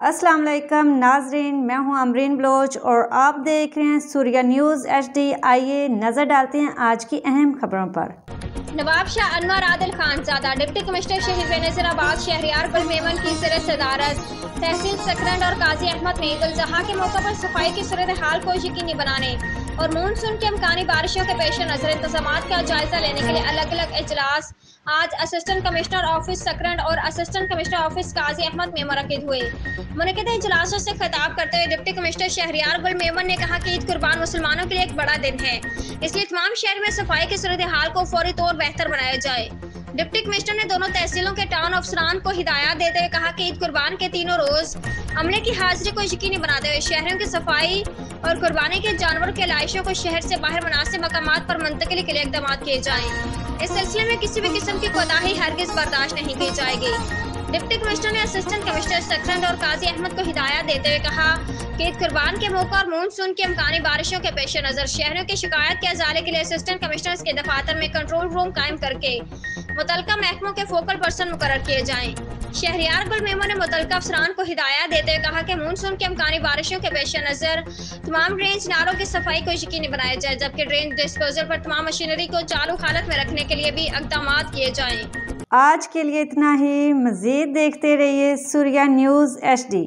अस्सलाम वालेकुम नाजरीन, मैं हूं अमरीन बलोच और आप देख रहे हैं सूर्या न्यूज़ HD। आइए नज़र डालते हैं आज की अहम खबरों पर। नवाब शाह अनवर आदिल खानजादा डिप्टी कमिश्नर शहर बेनज़ीराबाद शहरियार गुल मेमन की सिर सदारत तहसील सकरंद और काजी अहमद ने ईद उल जुहा के मौके पर सफाई की सूरत हाल को यकीनी बनाने और मानसून के इम्कानी बारिशों के पेश नज़र इंतजाम का जायजा लेने के लिए अलग अलग इजलास आज असिस्टेंट कमिश्नर ऑफिस सकरंद और असिस्टेंट कमिश्नर ऑफिस काजी अहमद में मुनक़िद हुए। मुनक़िदा इजलासों से खिताब करते हुए डिप्टी कमिश्नर शहरियार गुल मेमन ने कहा कि ईद कुर्बान मुसलमानों के लिए एक बड़ा दिन है, इसलिए तमाम शहर में सफाई की सूरत हाल को फौरी तौर बेहतर बनाया जाए। डिप्टी कमिश्नर ने दोनों तहसीलों के टाउन अफसरान को हिदायत देते हुए कहा कि ईद कुर्बान के तीनों रोज अमले की हाजिरी को यकीनी बनाते हुए शहरों की सफाई और कुर्बानी के जानवरों के लाशों को शहर से बाहर मुनासिब मकामात पर मुंतकिली के लिए इक़दाम किए जाएं। इस सिलसिले में किसी भी किस्म की कोताही हरगिज बर्दाश्त नहीं की जाएगी। डिप्टी कमिश्नर ने असिस्टेंट कमिश्नर सकरंद और काजी अहमद को हिदायत देते हुए कहा कि ईद कुर्बान के मौके और मानसून के इम्कानी बारिशों के पेश नज़र शहरों की शिकायत के अजाले के लिए असिस्टेंट कमिश्नर्स के दफातर में कंट्रोल रूम कायम करके मुतलका महकमों के फोकल पर्सन मुकर्रर किए जाएं। शहरियार गुल मेमन ने मुतलका अफसरान को हिदायत देते हुए कहा कि मानसून के इम्कानी बारिशों के पेश नज़र तमाम ड्रेन नारों की सफाई को यकीनी बनाया जाए, जबकि ड्रेन डिस्पोजल पर तमाम मशीनरी को चालू हालत में रखने के लिए भी इक़दाम किए जाएं। आज के लिए इतना ही। मज़ीद देखते रहिए सूर्या न्यूज़ HD।